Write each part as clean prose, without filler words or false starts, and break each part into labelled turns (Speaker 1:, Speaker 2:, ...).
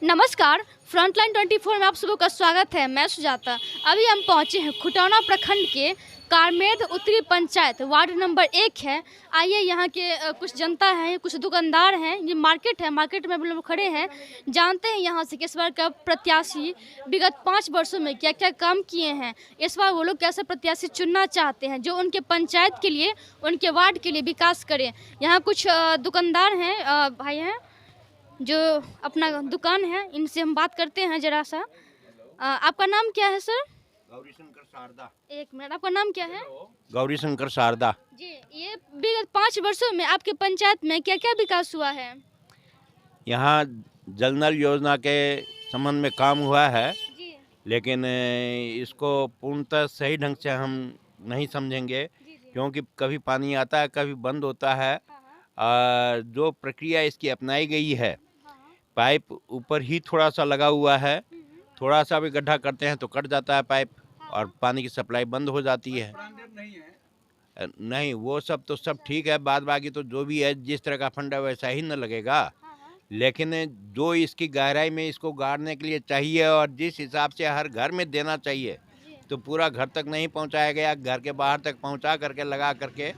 Speaker 1: नमस्कार, फ्रंटलाइन 24 में आप सबों का स्वागत है। मैं सुजाता। अभी हम पहुंचे हैं खुटौना प्रखंड के कारमेद उत्तरी पंचायत वार्ड नंबर 1 है। आइए यहाँ के कुछ जनता है, कुछ दुकानदार हैं। ये मार्केट है, मार्केट में हम लोग खड़े हैं। जानते हैं यहाँ से कि इस बार का प्रत्याशी विगत 5 वर्षों में क्या क्या काम किए हैं, इस बार वो लोग कैसे प्रत्याशी चुनना चाहते हैं जो उनके पंचायत के लिए, उनके वार्ड के लिए विकास करें। यहाँ कुछ दुकानदार हैं, भाई हैं जो अपना दुकान है, इनसे हम बात करते हैं जरा सा। आपका नाम क्या है सर?
Speaker 2: गौरीशंकर शारदा।
Speaker 1: एक मिनट, आपका नाम क्या है?
Speaker 2: गौरीशंकर शारदा
Speaker 1: जी, ये विगत 5 वर्षों में आपके पंचायत में क्या क्या विकास हुआ है?
Speaker 2: यहाँ जल नल योजना के संबंध में काम हुआ है,
Speaker 1: जी
Speaker 2: लेकिन इसको पूर्णतः सही ढंग से हम नहीं समझेंगे,
Speaker 1: जी जी।
Speaker 2: क्योंकि कभी पानी आता है, कभी बंद होता है।
Speaker 1: हाँ
Speaker 2: जो प्रक्रिया इसकी अपनाई गई है,
Speaker 1: हाँ।
Speaker 2: पाइप ऊपर ही थोड़ा सा लगा हुआ है, थोड़ा सा भी गड्ढा करते हैं तो कट जाता है पाइप और पानी की सप्लाई बंद हो जाती है। नहीं, वो सब तो सब ठीक है, बाद बाकी तो जो भी है, जिस तरह का फंड है वैसा ही न लगेगा। लेकिन जो इसकी गहराई में इसको गाड़ने के लिए चाहिए और जिस हिसाब से हर घर में देना चाहिए, तो पूरा घर तक नहीं पहुंचाया गया, घर के बाहर तक पहुंचा करके लगा करके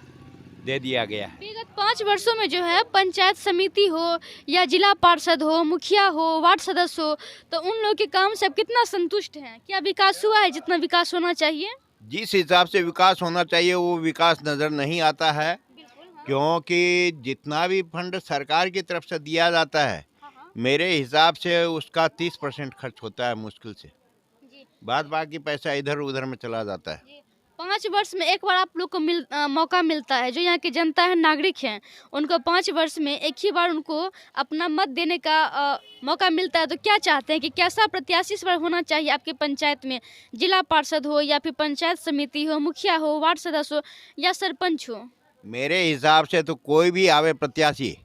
Speaker 2: दे दिया गया है।
Speaker 1: विगत 5 वर्षों में जो है पंचायत समिति हो या जिला पार्षद हो, मुखिया हो, वार्ड सदस्य हो, तो उन लोगों के काम से आप कितना संतुष्ट हैं? क्या विकास हुआ है जितना विकास होना चाहिए?
Speaker 2: जिस हिसाब से विकास होना चाहिए वो विकास नज़र नहीं आता है, क्योंकि जितना भी फंड सरकार की तरफ से दिया जाता है, मेरे हिसाब से उसका 30% खर्च होता है मुश्किल से। बाद बाकी पैसा इधर उधर में चला जाता है।
Speaker 1: 5 वर्ष में एक बार आप लोग को मौका मिलता है, जो यहाँ की जनता है, नागरिक हैं, उनको 5 वर्ष में एक ही बार उनको अपना मत देने का मौका मिलता है, तो क्या चाहते हैं कि कैसा प्रत्याशी इस बार होना चाहिए आपके पंचायत में? जिला पार्षद हो या फिर पंचायत समिति हो, मुखिया हो, वार्ड सदस्य हो या सरपंच हो?
Speaker 2: मेरे हिसाब से तो कोई भी आवे प्रत्याशी,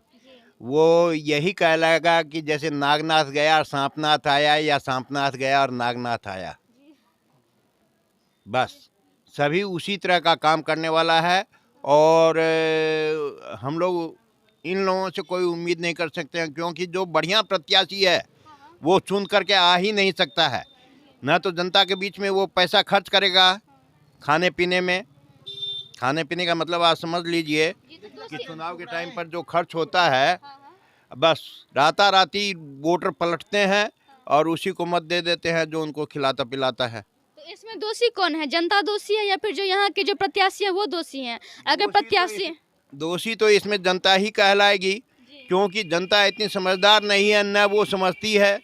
Speaker 2: वो यही कहलाएगा कि जैसे नागनाथ गया और सांपनाथ आया, या सांपनाथ गया और नागनाथ आया। बस सभी उसी तरह का काम करने वाला है, और हम लोग इन लोगों से कोई उम्मीद नहीं कर सकते हैं, क्योंकि जो बढ़िया प्रत्याशी है वो चुन करके आ ही नहीं सकता है। न तो जनता के बीच में वो पैसा खर्च करेगा खाने पीने में। खाने पीने का मतलब आप समझ लीजिए कि चुनाव के टाइम पर जो खर्च होता है, बस राताराती वोटर पलटते हैं और उसी को मत दे देते हैं जो उनको खिलाता पिलाता है।
Speaker 1: तो इसमें दोषी कौन है? जनता दोषी है या फिर जो यहाँ के जो प्रत्याशी है वो दोषी हैं? अगर प्रत्याशी
Speaker 2: दोषी तो इसमें जनता ही कहलाएगी, क्योंकि जनता इतनी समझदार नहीं है, न वो समझती है।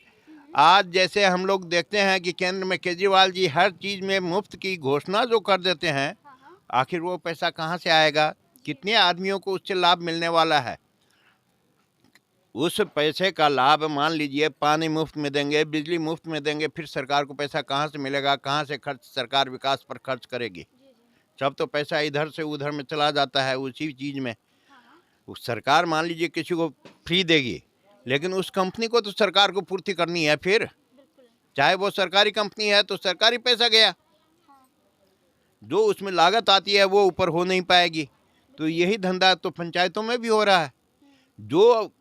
Speaker 2: आज जैसे हम लोग देखते हैं कि केंद्र में केजरीवाल जी हर चीज़ में मुफ्त की घोषणा जो कर देते हैं, आखिर वो पैसा कहाँ से आएगा? कितने आदमियों को उससे लाभ मिलने वाला है? उस पैसे का लाभ, मान लीजिए पानी मुफ्त में देंगे, बिजली मुफ्त में देंगे, फिर सरकार को पैसा कहाँ से मिलेगा? कहाँ से खर्च सरकार विकास पर खर्च करेगी? सब तो पैसा इधर से उधर में चला जाता है उसी चीज़ में। उस सरकार मान लीजिए किसी को फ्री देगी, लेकिन उस कंपनी को तो सरकार को पूर्ति करनी है। फिर चाहे वो सरकारी कंपनी है तो सरकारी पैसा गया, जो उसमें लागत आती है वो ऊपर हो नहीं पाएगी। तो यही धंधा तो पंचायतों में भी हो रहा है। जो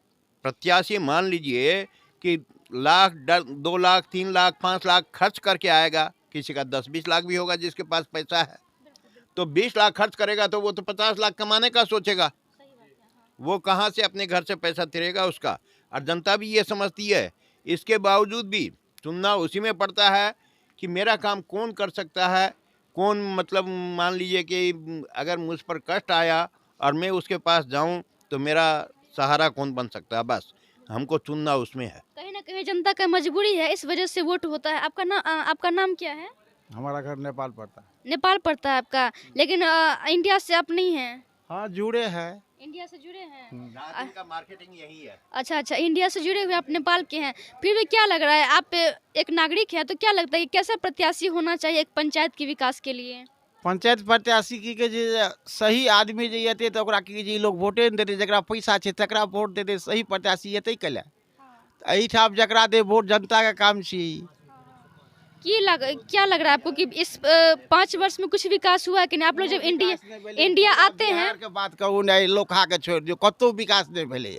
Speaker 2: प्रत्याशी मान लीजिए कि लाख, 2 लाख, 3 लाख, 5 लाख खर्च करके आएगा, किसी का 10-20 लाख भी होगा जिसके पास पैसा है, तो 20 लाख खर्च करेगा तो वो तो 50 लाख कमाने का सोचेगा। वो कहाँ से अपने घर से पैसा तिरेगा उसका? और जनता भी ये समझती है। इसके बावजूद भी चुनना उसी में पड़ता है कि मेरा काम कौन कर सकता है, कौन, मतलब मान लीजिए कि अगर मुझ पर कष्ट आया और मैं उसके पास जाऊं तो मेरा सहारा कौन बन सकता है? बस हमको चुनना उसमें है।
Speaker 1: कहीं ना कहीं जनता का मजबूरी है, इस वजह से वोट होता है। आपका नाम क्या है?
Speaker 3: हमारा घर नेपाल पड़ता है।
Speaker 1: नेपाल पड़ता है आपका, लेकिन इंडिया से आप नहीं हैं?
Speaker 3: हाँ, जुड़े हैं।
Speaker 1: इंडिया से जुड़े हैं।
Speaker 2: का मार्केटिंग यही है।
Speaker 1: अच्छा, इंडिया से जुड़े हुए आप नेपाल के हैं। फिर भी क्या लग रहा है, आप एक नागरिक हैं, तो क्या लगता है कि कैसा प्रत्याशी होना चाहिए एक पंचायत के विकास के लिए?
Speaker 3: पंचायत प्रत्याशी की के जे सही आदमी जे अते तो ओकरा की जे लोग वोटे नहीं देते, जकरा पैसा छै तकरा वोट देते। सही प्रत्याशी अते कैले एहिठाम जकरा दे वोट जनता का काम छी।
Speaker 1: क्या लग रहा है आपको कि इस 5 वर्ष में कुछ विकास हुआ है कि नहीं? आप लोग जब इंडिया आते हैं,
Speaker 3: बिहार के बात कहूँ नहीं, लोखा के छोड़ दियो, कतो विकास नहीं भेले।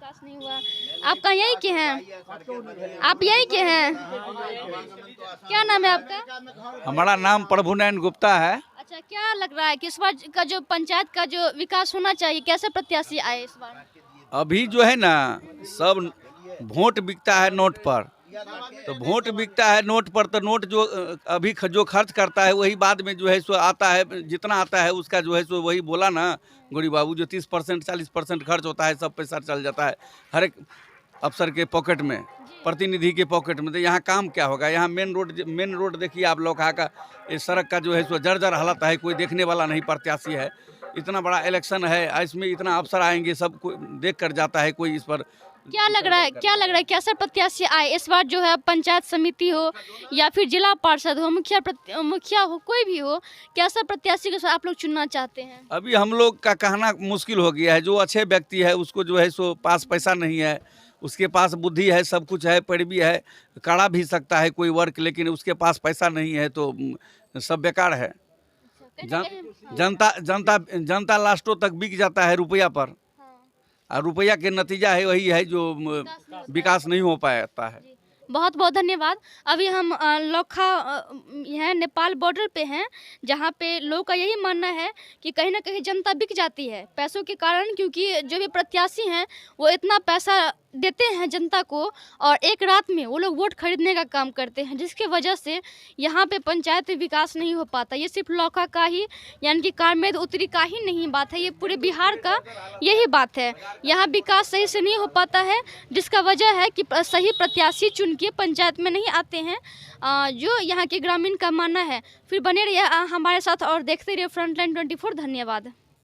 Speaker 1: विकास नहीं हुआ। आपका यही के हैं? आप यही के हैं? क्या नाम है आपका?
Speaker 4: हमारा नाम प्रभुनयन गुप्ता है।
Speaker 1: अच्छा, क्या लग रहा है कि इस बार का जो पंचायत का जो विकास होना चाहिए, कैसे प्रत्याशी आए इस बार?
Speaker 4: अभी जो है ना, सब वोट बिकता है नोट पर। तो वोट बिकता है नोट पर, तो नोट जो अभी जो खर्च करता है वही बाद में जो है सो आता है, जितना आता है उसका जो है सो वही बोला ना गोरी बाबू, जो 30% 40% खर्च होता है सब पैसा चल जाता है हर एक अफसर के पॉकेट में, प्रतिनिधि के पॉकेट में। तो यहाँ काम क्या होगा? यहाँ मेन रोड देखिए आप लोग का, इस सड़क का जो है सो जर्जर हालत है, कोई देखने वाला नहीं प्रत्याशी है। इतना बड़ा इलेक्शन है, इसमें इतना अफसर आएंगे, सब कोई देख कर जाता है, कोई इस पर
Speaker 1: क्या लग रहा है कैसा प्रत्याशी आए इस बार? जो है पंचायत समिति हो या फिर जिला पार्षद हो, मुखिया हो, कोई भी हो, कैसा प्रत्याशी को आप लोग चुनना चाहते हैं?
Speaker 4: अभी हम लोग का कहना मुश्किल हो गया है। जो अच्छे व्यक्ति है उसको जो है सो पास पैसा नहीं है, उसके पास बुद्धि है, सब कुछ है, पैरवी है, करा भी सकता है कोई वर्क, लेकिन उसके पास पैसा नहीं है तो सब बेकार है। जनता लास्टों तक बिक जाता है रुपया पर, और रुपया के नतीजा है वही है जो विकास नहीं हो पाता है।
Speaker 1: बहुत बहुत धन्यवाद। अभी हम लोखा है नेपाल बॉर्डर पे हैं, जहाँ पे लोगों का यही मानना है कि कहीं ना कहीं जनता बिक जाती है पैसों के कारण, क्योंकि जो भी प्रत्याशी हैं वो इतना पैसा देते हैं जनता को और एक रात में वो लोग वोट खरीदने का काम करते हैं, जिसके वजह से यहाँ पे पंचायत विकास नहीं हो पाता। ये सिर्फ लौका का ही यानी कि कारमेद उत्तरी का ही नहीं बात है, ये पूरे बिहार का यही बात है। यहाँ विकास सही से नहीं हो पाता है, जिसका वजह है कि सही प्रत्याशी चुन के पंचायत में नहीं आते हैं, जो यहाँ के ग्रामीण का मानना है। फिर बने रहिए हमारे साथ और देखते रहिए फ्रंटलाइन 24। धन्यवाद।